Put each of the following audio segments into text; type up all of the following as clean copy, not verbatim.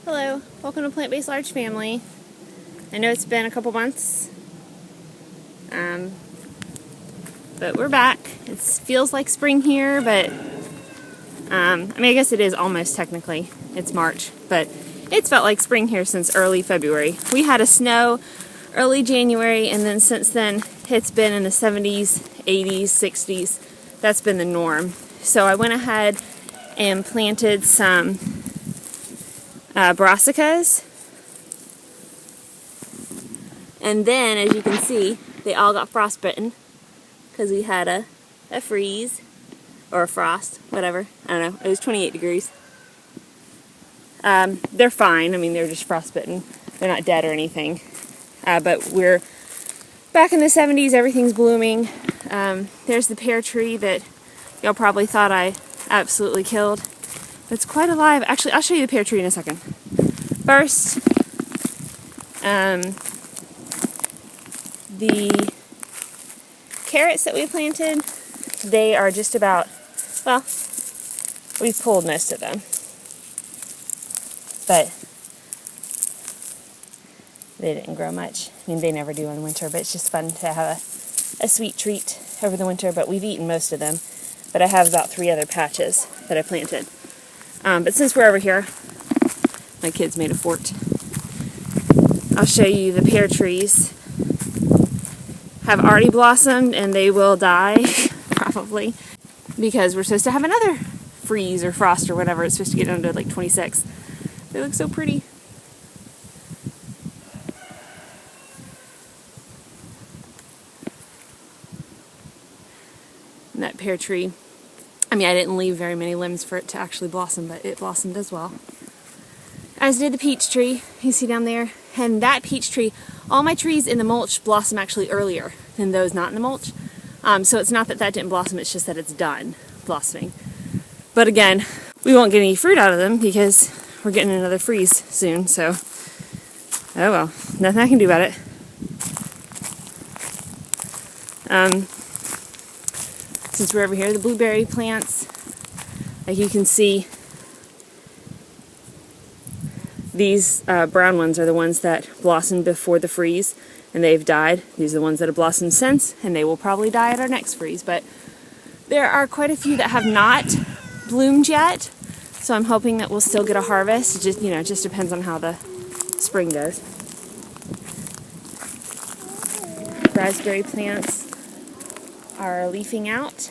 Hello, welcome to Plant-Based Large Family. I know it's been a couple months, but we're back. It feels like spring here, but I guess it is almost technically. It's March, but it's felt like spring here since early February. We had a snow early January, and then since then it's been in the 70s, 80s, 60s. That's been the norm. So I went ahead and planted some brassicas, and then as you can see they all got frostbitten because we had a freeze or a frost, whatever, I don't know, it was 28 degrees. They're fine, I mean they're just frostbitten, they're not dead or anything, but we're back in the 70s, everything's blooming. There's the pear tree that y'all probably thought I absolutely killed. It's quite alive. Actually, I'll show you the pear tree in a second. First, the carrots that we planted, they are just about, well, we've pulled most of them. But they didn't grow much. I mean, they never do in winter, but it's just fun to have a sweet treat over the winter. But we've eaten most of them. But I have about 3 other patches that I planted. But since we're over here, my kids made a fort. I'll show you the pear trees. Have already blossomed and they will die, probably, because we're supposed to have another freeze or frost or whatever. It's supposed to get down to like 26. They look so pretty. And that pear tree, I mean, I didn't leave very many limbs for it to actually blossom, but it blossomed as well. As did the peach tree, you see down there. And that peach tree, all my trees in the mulch blossom actually earlier than those not in the mulch. So it's not that that didn't blossom, it's just that it's done blossoming. But again, we won't get any fruit out of them because we're getting another freeze soon, so oh well, nothing I can do about it. Since we're over here, the blueberry plants, like you can see, these brown ones are the ones that blossomed before the freeze, and they've died. These are the ones that have blossomed since, and they will probably die at our next freeze. But there are quite a few that have not bloomed yet, so I'm hoping that we'll still get a harvest. It just depends on how the spring goes. Raspberry plants are leafing out.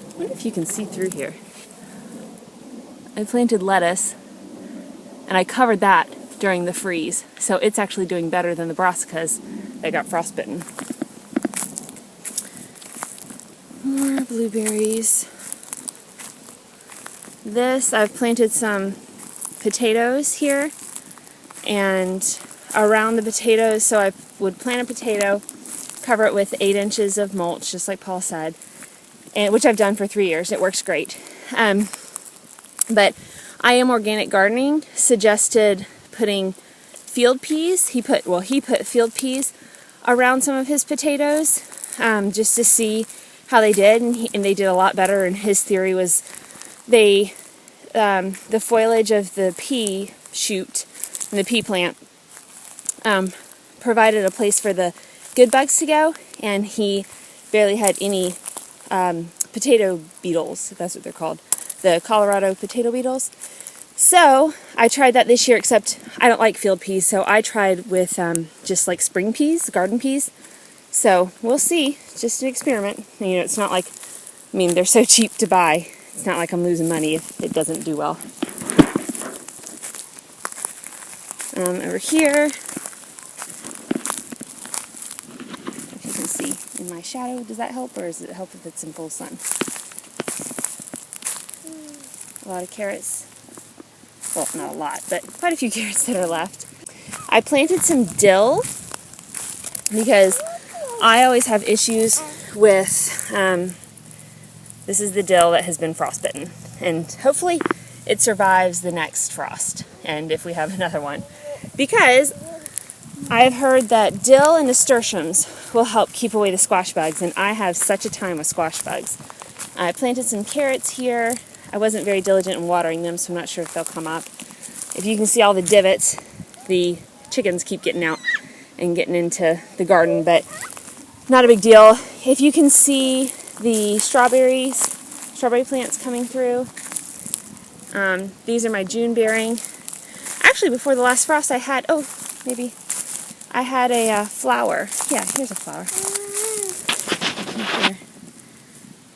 I wonder if you can see through here. I planted lettuce and I covered that during the freeze, so it's actually doing better than the brassicas that got frostbitten. More blueberries. I've planted some potatoes here, and around the potatoes, so I would plant a potato, cover it with 8 inches of mulch, just like Paul said, and which I've done for 3 years. It works great. But I Am Organic Gardening suggested putting field peas. He put field peas around some of his potatoes, just to see how they did, and they did a lot better. And his theory was the foliage of the pea shoot and the pea plant provided a place for the good bugs to go, and he barely had any potato beetles, if that's what they're called, the Colorado potato beetles. So I tried that this year, except I don't like field peas, so I tried with just like spring peas, garden peas. So we'll see, just an experiment. It's not like, they're so cheap to buy. It's not like I'm losing money if it doesn't do well. Over here, if you can see in my shadow, does that help, or does it help if it's in full sun? A lot of carrots. Well, not a lot, but quite a few carrots that are left. I planted some dill because I always have issues with, this is the dill that has been frostbitten, and hopefully it survives the next frost, and if we have another one, because I've heard that dill and nasturtiums will help keep away the squash bugs, and I have such a time with squash bugs. I planted some carrots here. I wasn't very diligent in watering them, so I'm not sure if they'll come up. If you can see all the divots, the chickens keep getting out and getting into the garden, but not a big deal. If you can see the strawberry plants coming through, these are my June bearing. Actually, before the last frost I had a flower. Yeah, here's a flower.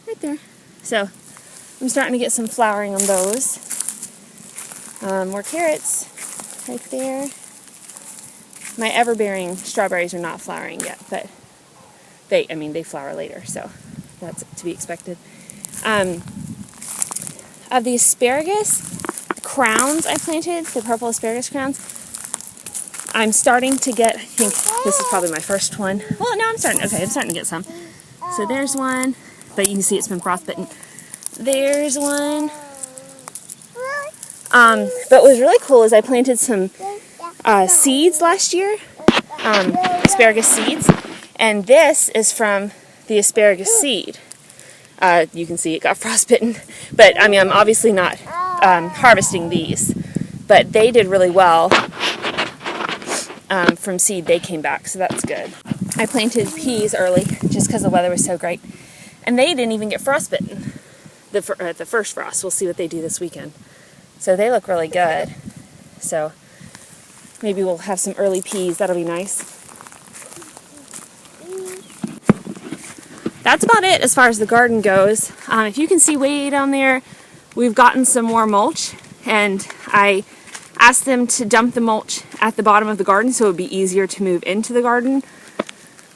Right there. So I'm starting to get some flowering on those. More carrots right there. My ever-bearing strawberries are not flowering yet, but they flower later, so that's to be expected. Of the asparagus crowns I planted, the purple asparagus crowns, I'm starting to get, I think this is probably my first one. Well, no, I'm starting to get some. So there's one, but you can see it's been frostbitten. There's one. But what was really cool is I planted some seeds last year, asparagus seeds, and this is from the asparagus seed. You can see it got frostbitten, but I mean, I'm obviously not harvesting these, but they did really well. From seed they came back, so that's good. I planted peas early just because the weather was so great, and they didn't even get frostbitten at the first frost. We'll see what they do this weekend. So they look really good. So maybe we'll have some early peas. That'll be nice. That's about it as far as the garden goes. If you can see way down there, we've gotten some more mulch, and I asked them to dump the mulch at the bottom of the garden so it would be easier to move into the garden.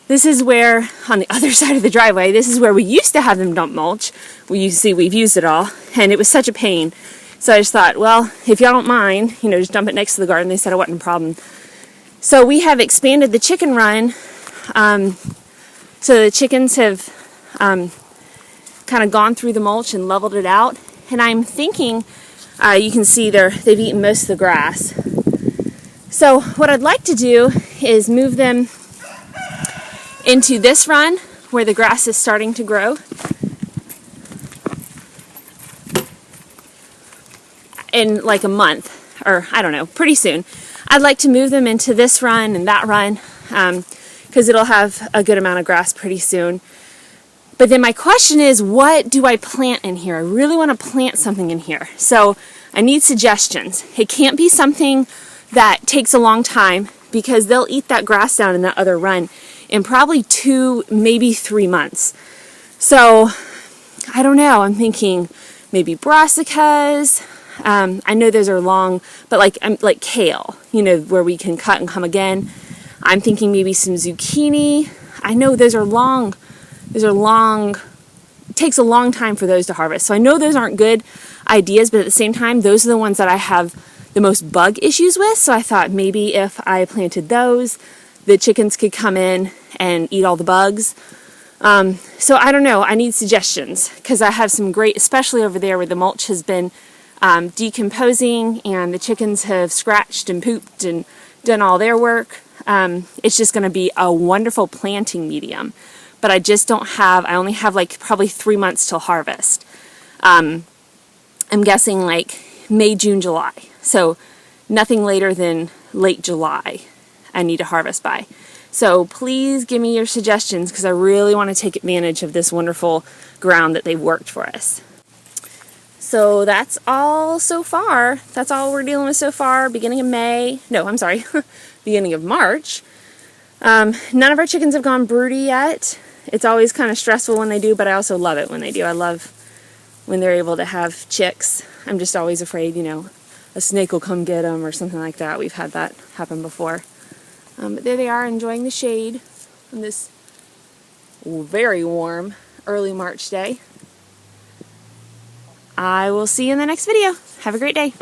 This is where, on the other side of the driveway, this is where we used to have them dump mulch. We've used it all, and it was such a pain. So I just thought, well, if y'all don't mind, just dump it next to the garden. They said it wasn't a problem. So we have expanded the chicken run, so the chickens have kind of gone through the mulch and leveled it out. And I'm thinking, you can see they've eaten most of the grass. So what I'd like to do is move them into this run where the grass is starting to grow. In like a month, or I don't know, pretty soon. I'd like to move them into this run and that run, because it'll have a good amount of grass pretty soon. But then my question is, what do I plant in here? I really want to plant something in here. So I need suggestions. It can't be something that takes a long time, because they'll eat that grass down in that other run in probably 2, maybe 3 months. So I don't know. I'm thinking maybe brassicas. I know those are long, but like kale, where we can cut and come again. I'm thinking maybe some zucchini. I know those are long. It takes a long time for those to harvest. So I know those aren't good ideas, but at the same time, those are the ones that I have the most bug issues with. So I thought maybe if I planted those, the chickens could come in and eat all the bugs. So I don't know. I need suggestions, because I have some great, especially over there where the mulch has been decomposing and the chickens have scratched and pooped and done all their work. It's just going to be a wonderful planting medium. But I only have like probably 3 months till harvest. I'm guessing like May, June, July. So nothing later than late July I need to harvest by. So please give me your suggestions, because I really want to take advantage of this wonderful ground that they've worked for us. So that's all so far. That's all we're dealing with so far. Beginning of March. None of our chickens have gone broody yet. It's always kind of stressful when they do, but I also love it when they do. I love when they're able to have chicks. I'm just always afraid, a snake will come get them or something like that. We've had that happen before. But there they are, enjoying the shade on this very warm early March day. I will see you in the next video. Have a great day.